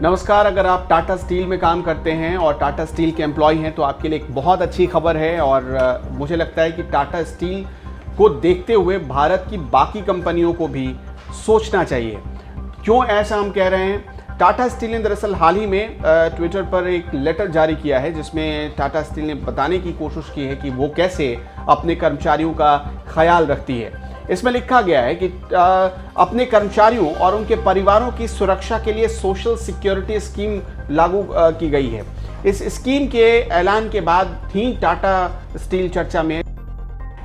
नमस्कार। अगर आप टाटा स्टील में काम करते हैं और टाटा स्टील के एम्प्लॉय हैं तो आपके लिए एक बहुत अच्छी खबर है। और मुझे लगता है कि टाटा स्टील को देखते हुए भारत की बाकी कंपनियों को भी सोचना चाहिए। क्यों ऐसा हम कह रहे हैं? टाटा स्टील ने दरअसल हाल ही में ट्विटर पर एक लेटर जारी किया है जिसमें टाटा स्टील ने बताने की कोशिश की है कि वो कैसे अपने कर्मचारियों का ख्याल रखती है। इसमें लिखा गया है कि अपने कर्मचारियों और उनके परिवारों की सुरक्षा के लिए सोशल सिक्योरिटी स्कीम लागू की गई है। इस स्कीम के ऐलान के बाद ही टाटा स्टील चर्चा में।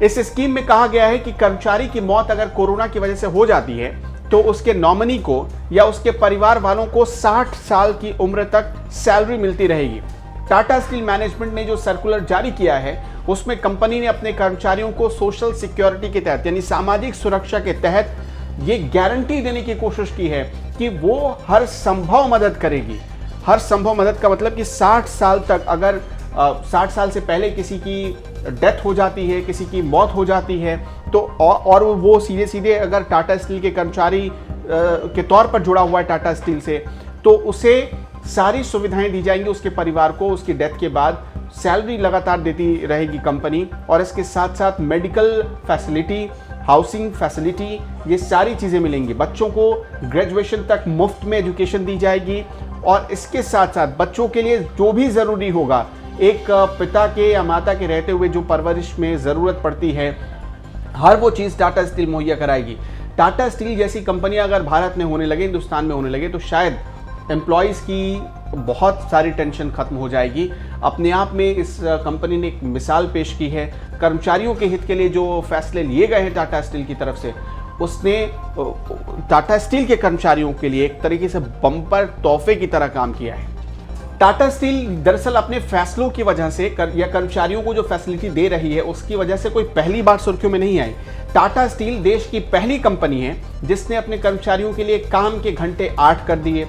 इस स्कीम में कहा गया है कि कर्मचारी की मौत अगर कोरोना की वजह से हो जाती है तो उसके नॉमिनी को या उसके परिवार वालों को 60 साल की उम्र तक सैलरी मिलती रहेगी। टाटा स्टील मैनेजमेंट ने जो सर्कुलर जारी किया है उसमें कंपनी ने अपने कर्मचारियों को सोशल सिक्योरिटी के तहत यानी सामाजिक सुरक्षा के तहत ये गारंटी देने की कोशिश की है कि वो हर संभव मदद करेगी। हर संभव मदद का मतलब कि 60 साल तक, अगर 60 साल से पहले किसी की डेथ हो जाती है, किसी की मौत हो जाती है तो और वो सीधे सीधे अगर टाटा स्टील के कर्मचारी के तौर पर जुड़ा हुआ है टाटा स्टील से, तो उसे सारी सुविधाएं दी जाएंगी। उसके परिवार को उसकी डेथ के बाद सैलरी लगातार देती रहेगी कंपनी। और इसके साथ साथ मेडिकल फैसिलिटी, हाउसिंग फैसिलिटी, ये सारी चीज़ें मिलेंगी। बच्चों को ग्रेजुएशन तक मुफ्त में एजुकेशन दी जाएगी। और इसके साथ साथ बच्चों के लिए जो भी ज़रूरी होगा, एक पिता के या माता के रहते हुए जो परवरिश में ज़रूरत पड़ती है, हर वो चीज़ टाटा स्टील मुहैया कराएगी। टाटा स्टील जैसी कंपनियां अगर भारत में होने लगे, हिंदुस्तान में होने लगे, तो शायद एम्प्लॉयज़ की बहुत सारी टेंशन खत्म हो जाएगी। अपने आप में इस कंपनी ने एक मिसाल पेश की है। कर्मचारियों के हित के लिए जो फैसले लिए गए हैं टाटा स्टील की तरफ से, उसने टाटा स्टील के कर्मचारियों के लिए एक तरीके से बम्पर तोहफे की तरह काम किया है। टाटा स्टील दरअसल अपने फैसलों की वजह से या कर्मचारियों को जो फैसिलिटी दे रही है उसकी वजह से कोई पहली बार सुर्खियों में नहीं आई। टाटा स्टील देश की पहली कंपनी है जिसने अपने कर्मचारियों के लिए काम के घंटे 8 कर दिए।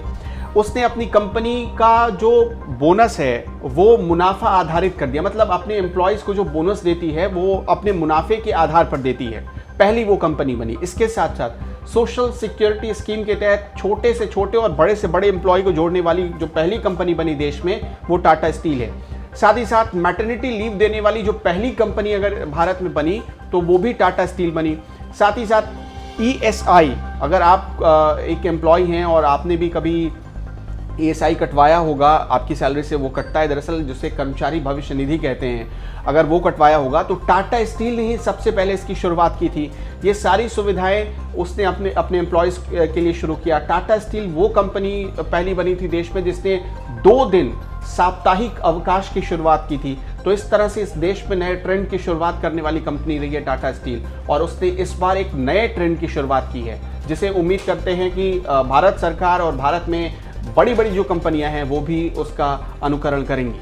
उसने अपनी कंपनी का जो बोनस है वो मुनाफा आधारित कर दिया, मतलब अपने एम्प्लॉयज़ को जो बोनस देती है वो अपने मुनाफे के आधार पर देती है। पहली वो कंपनी बनी। इसके साथ साथ सोशल सिक्योरिटी स्कीम के तहत छोटे से छोटे और बड़े से बड़े एम्प्लॉय को जोड़ने वाली जो पहली कंपनी बनी देश में, वो टाटा स्टील है। साथ ही साथ मैटरनिटी लीव देने वाली जो पहली कंपनी अगर भारत में बनी तो वो भी टाटा स्टील बनी। साथ ही साथ ESI, अगर आप एक एम्प्लॉय हैं और आपने भी कभी ESI कटवाया होगा, आपकी सैलरी से वो कटता है दरअसल, जिसे कर्मचारी भविष्य निधि कहते हैं, अगर वो कटवाया होगा तो टाटा स्टील ने ही सबसे पहले इसकी शुरुआत की थी। ये सारी सुविधाएं उसने अपने एम्प्लॉयज़ के लिए शुरू किया। टाटा स्टील वो कंपनी पहली बनी थी देश में जिसने 2 दिन साप्ताहिक अवकाश की शुरुआत की थी। तो इस तरह से इस देश में नए ट्रेंड की शुरुआत करने वाली कंपनी रही है टाटा स्टील। और उसने इस बार एक नए ट्रेंड की शुरुआत की है जिसे उम्मीद करते हैं कि भारत सरकार और भारत में बड़ी बड़ी जो कंपनियां हैं वो भी उसका अनुकरण करेंगी।